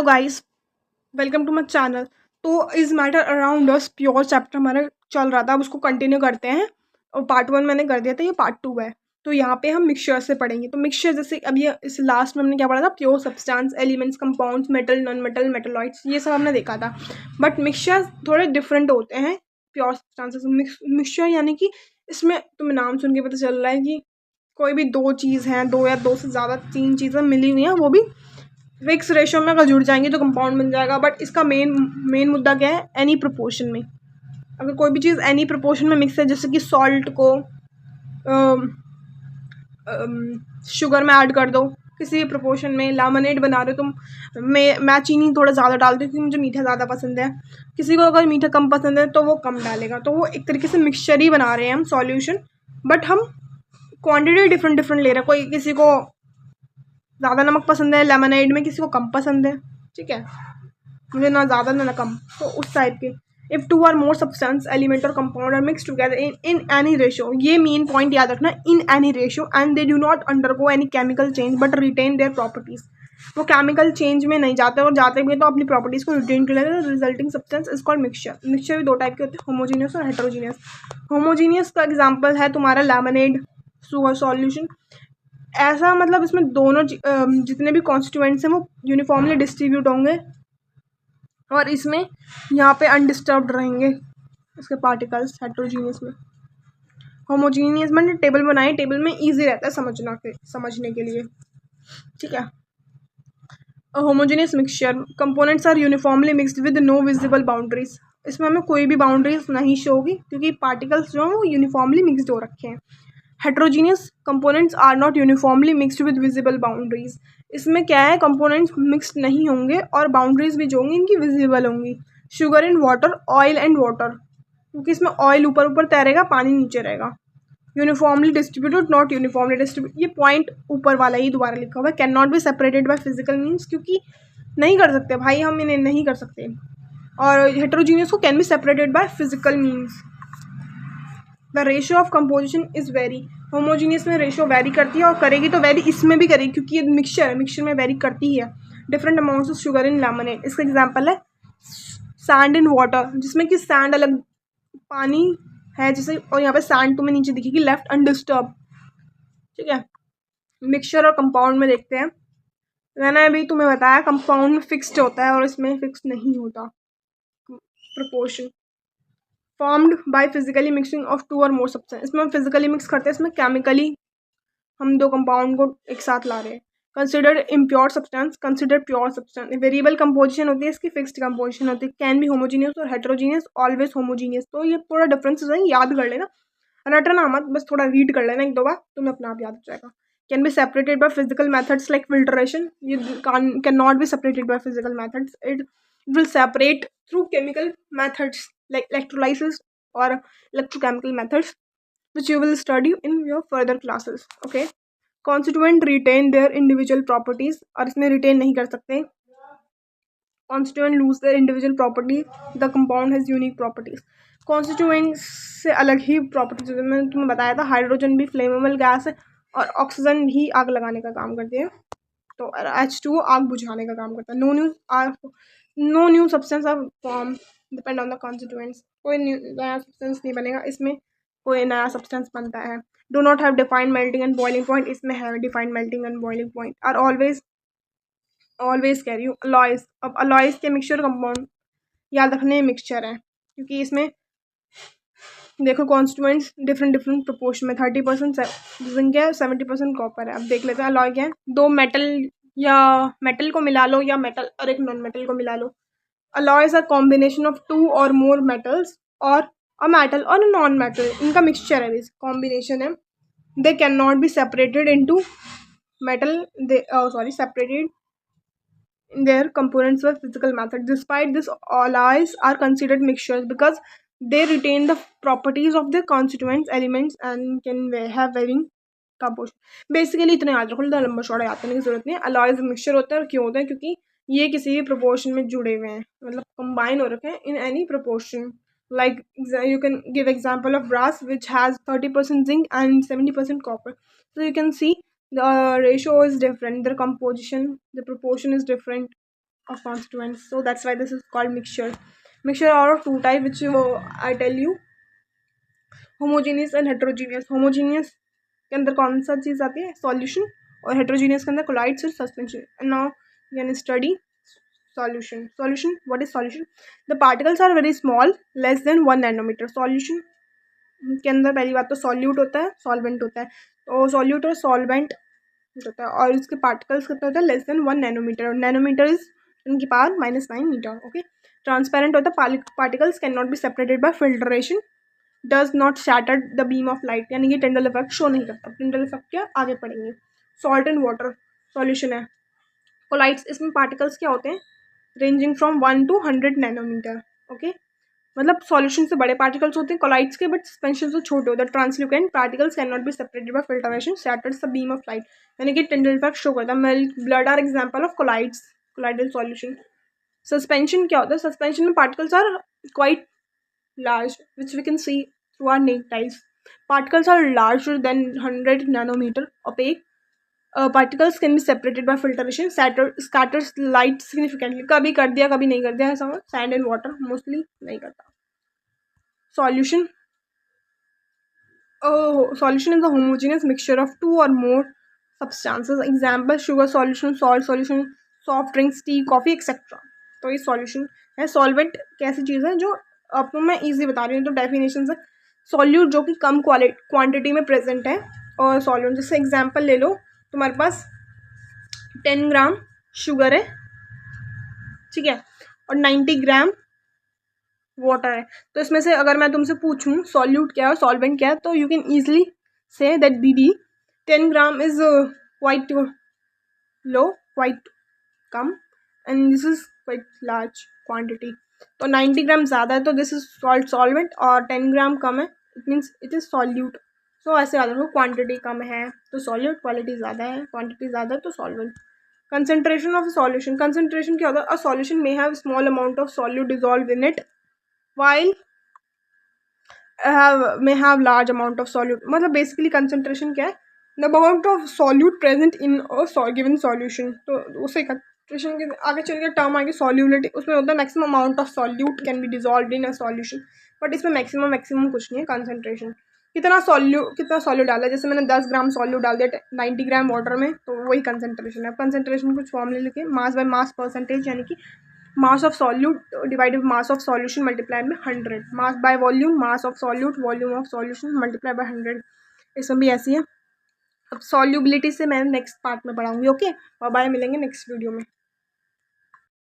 Guys, welcome to my channel. तो is matter around us pure chapter हमारा चल रहा था, अब उसको कंटिन्यू करते हैं। और पार्ट 1 मैंने कर दिया था, ये पार्ट 2 है। तो यहाँ पे हम मिक्सचर से पढ़ेंगे। तो मिक्सचर जैसे अब ये इस लास्ट में हमने क्या पढ़ा था, pure substance, elements, compounds, metal, non metal, metalloids, ये सब हमने देखा था। बट मिक्सचर थोड़े डिफरेंट होते हैं प्योर सब्सटेंसेस। मिक्सचर यानी कि इसमें तुम्हें नाम सुन के पता चल रहा है कि कोई भी दो चीज़ हैं, दो या दो से ज़्यादा तीन चीज़ें मिली हुई हैं, वो भी फिक्स रेशो में अगर जुड़ जाएंगी तो कंपाउंड बन जाएगा। बट इसका मेन मुद्दा क्या है, एनी प्रोपोर्शन में। अगर कोई भी चीज़ एनी प्रोपोर्शन में मिक्स है, जैसे कि सॉल्ट को शुगर में ऐड कर दो किसी भी प्रोपोर्शन में, लेमनेड बना रहे हो तुम, मैं चीनी थोड़ा ज़्यादा डालती हूँ क्योंकि मुझे मीठा ज़्यादा पसंद है। किसी को अगर मीठा कम पसंद है तो वो कम डालेगा। तो वो एक तरीके से मिक्सचर ही बना रहे हैं हम, सॉल्यूशन। बट हम क्वांटिटी डिफरेंट डिफरेंट ले रहे हैं। कोई किसी को ज़्यादा नमक पसंद है लेमनेड में, किसी को कम पसंद है, ठीक है, मुझे ना ज़्यादा ना कम, तो उस टाइप के। If two are more substance, element और compound are mix together in any ratio, ये मेन पॉइंट याद रखना, in any ratio, and they do not undergo any chemical change but retain their properties. वो chemical change में नहीं जाते, और जाते भी तो अपनी प्रॉपर्टीज़ को रिटेन कर लेते हैं। Resulting substance is called mixture. Mixture भी दो टाइप के होते हैं, होमोजीनियस और हेटेरोजीनियस। होमोजीनियस का एग्जाम्पल है तुम्हारा लेमनेड, सुगर सॉल्यूशन। ऐसा मतलब इसमें दोनों जितने भी कॉन्स्टिट्यूएंट्स हैं वो यूनिफॉर्मली डिस्ट्रीब्यूट होंगे, और इसमें यहाँ पे अनडिस्टर्ब्ड रहेंगे इसके पार्टिकल्स। हेट्रोजीनियस में, होमोजीनियस मैंने टेबल बनाई, टेबल में इजी रहता है समझने के लिए, ठीक है। Homogeneous mixture, components are uniformly mixed with no visible boundaries. इसमें हमें कोई भी बाउंड्रीज नहीं शो होगी क्योंकि पार्टिकल्स जो हैं वो यूनिफॉर्मली मिक्सड हो रखे हैं। Heterogeneous components are not uniformly mixed with visible boundaries. इसमें क्या है, कंपोनेंट्स मिक्सड नहीं होंगे और बाउंड्रीज भी जो होंगी इनकी विजिबल होंगी। Sugar in water, oil and water, क्योंकि इसमें ऑयल ऊपर ऊपर तैरेगा, पानी नीचे रहेगा। Uniformly distributed, not uniformly distribute, ये पॉइंट ऊपर वाला ही दोबारा लिखा हुआ है। Can not be separated by physical means, क्योंकि नहीं कर सकते भाई, हम इन्हें नहीं कर सकते। और हेट्रोजीनियस को can be separated by physical means. The ratio of composition is very. Homogeneous में रेशियो वेरी करती है, और करेगी तो वेरी इसमें भी करेगी क्योंकि ये मिक्सचर है, मिक्सचर में वेरी करती ही है। Different amounts of sugar in lemonade, इसका एग्जांपल है सैंड इन वाटर, जिसमें कि सैंड अलग, पानी है जैसे, और यहाँ पे सैंड तुम्हें नीचे दिखेगी लेफ्ट अनडिस्टर्ब, ठीक है। मिक्सचर और कंपाउंड में देखते हैं। मैंने अभी तुम्हें बताया कंपाउंड में फिक्स्ड होता है और इसमें फिक्स नहीं होता proportion. Formed by physically mixing of two or more substance, इसमें हम फिजिकली मिक्स करते हैं, इसमें केमिकली हम दो कंपाउंड को एक साथ ला रहे हैं। Consider impure substance, consider pure substance. Variable composition होती है इसकी, फिक्स्ड कंपोजिशन होती है। कैन बी होमोजीनियस और हेट्रोजीनियस, ऑलवेज होमोजीनियस। तो ये थोड़ा डिफरेंसेस हैं, याद कर लेना, रटना मत, बस थोड़ा रीड कर लेना एक दो बार, तुम्हें अपना आप याद हो जाएगा। Can be separated by physical methods like filtration, ये can not be separated by physical methods, it will separate through chemical methods like electrolysis or electrochemical methods, which you will study in your further classes. Okay, constituent retain their individual properties, और इसमें retain नहीं कर सकते। constituent lose their individual property, the compound has unique properties. constituents से अलग ही properties, मैंने तुम्हें बताया था, हाइड्रोजन भी फ्लेमेबल गैस है और ऑक्सीजन भी आग लगाने का काम करती है, तो H2O आग बुझाने का काम करता है। No new substance are form depend on the constituents, कोई नया सब्सटेंस नहीं बनेगा, इसमें कोई नया सब्सटेंस बनता है। Do not have defined melting and boiling point, इसमें है defined melting and boiling point. आर ऑलवेज कह रही हूँ अलॉयज। अब अलॉयज के मिक्सचर कंपाउंड याद रखने मिक्सचर है, क्योंकि इसमें देखो कॉन्स्टिट्यूएंट्स डिफरेंट प्रोपोर्शन में, 30% जिंक है, 70% कॉपर है। अब देख लेते हैं अलॉय क्या है। दो मेटल या मेटल को मिला लो, या मेटल और एक नॉन मेटल को मिला लो। Alloys are combination of two or more metals or a metal और नॉन मेटल, इनका मिक्सचर है, कॉम्बिनेशन है। They can not be separated into metal, separated in their components with physical method. Despite this, alloys are considered mixtures because they retain the properties of their constituent elements and can have varying composition. Basically इतना याद रखो, लंबा चौड़ा याद करने की जरूरत नहीं है। अलॉयज मिक्सचर होता है, और क्यों होता है, क्योंकि ये किसी भी प्रोपोर्शन में जुड़े हुए हैं, मतलब कंबाइन हो रखे हैं in any proportion. Like you can give example of brass which has 30% zinc and 70% copper. So you can see the ratio is different, the composition, the proportion is different. of constituents. So that's why this is called mixture. Mixture are of two type, which I tell you, homogeneous and heterogeneous. Homogeneous के अंदर कौन सा चीज़ आती है, solution, और heterogeneous के अंदर colloids और suspension. And now you can study solution. Solution, what is solution? The particles are very small, less than 1 nanometre. Solution के अंदर पहली बात तो सॉल्यूट होता है, सॉल्वेंट होता है. तो सॉल्यूट और सॉल्वेंट होता है, और इसके पार्टिकल्स कितना होता है, लेस देन 1 नैनोमीटर. और नैनोमीटर इज इनकी पावर -9 मीटर. ओके. ट्रांसपेरेंट होता है, particles can not be separated by filtration, does not shatter the beam of light, यानी कि टिंडल इफेक्ट शो नहीं करता. टिंडल इफेक्ट क्या, आगे पढ़ेंगे. सॉल्ट एंड वाटर सॉल्यूशन है. कोलाइड्स, इसमें पार्टिकल्स क्या होते हैं, ranging from 1 to 100 nanometre. Okay. मतलब सॉल्यूशन से बड़े पार्टिकल्स होते हैं कोलाइड्स के, बट सस्पेंशन से छोटे होते हैं. Translucent particles can not be separated by filtration, shatters the beam of light, यानी कि टिंडल इफेक्ट शो करता है. Milk, blood are example of colloids, colloidal solution. Suspension क्या होता है, सस्पेंशन में particles are quite large, which we can see through our naked eyes. Particles are larger than 100 nanometer. Opaque particles can be separated by filtration. Scatters light significantly. कभी कर दिया, कभी नहीं कर दिया, ऐसा. Sand and water mostly नहीं करता. Solution. Solution is a homogeneous mixture of two or more substances. Example: sugar solution, salt solution, soft drinks, tea, coffee, etc. तो ये सॉल्यूशन है. सॉल्वेंट कैसी चीज़ है, जो आपको मैं इजी बता रही हूँ. तो डेफिनेशन है, सॉल्यूट जो कि कम क्वांटिटी में प्रेजेंट है, और सॉल्यूट, जैसे एग्जांपल ले लो, तुम्हारे पास 10 ग्राम शुगर है, ठीक है, और 90 ग्राम वाटर है. तो इसमें से अगर मैं तुमसे पूछूं सॉल्यूट क्या है, सॉल्वेंट क्या है, तो you can easily say that दीदी 10 gram is quite low, quite come, and this is quite large quantity. तो 90 ग्राम ज़्यादा है, तो दिस इज कॉल्ड सॉल्वेंट, और 10 ग्राम कम है, it means it is solute. So ऐसे याद रखो, क्वांटिटी कम है तो सॉल्यूट, क्वालिटी ज़्यादा है, क्वांटिटी ज़्यादा है तो solvent. Concentration of solution. Concentration क्या होता है, a solution may have small amount of solute dissolve in it while may have large amount of solute. मतलब बेसिकली कंसंट्रेशन क्या है, the amount of solute present in a given solution. तो उसे concentration के आगे चल के टर्म आएगी सॉल्युबिलिटी, उसमें होता है maximum amount of solute can be dissolve in a solution. But इसमें मैक्सिमम कुछ नहीं है. कंसंट्रेशन कितना सॉल्यूट डाला है, जैसे मैंने 10 ग्राम सॉल्यूट डाल दिया 90 ग्राम वाटर में, तो वही कंसंट्रेशन है. कंसंट्रेशन कुछ फॉर्मूले लिखे, मास बाय मास परसेंटेज, यानी कि mass of solute divided by mass of solution multiplied by 100. mass by volume, mass of solute, volume of solution multiplied by 100. इसमें भी ऐसी है. अब सॉल्युबिलिटी से मैं नेक्स्ट पार्ट में पढ़ाऊंगी. ओके, बाय बाय, मिलेंगे नेक्स्ट वीडियो में.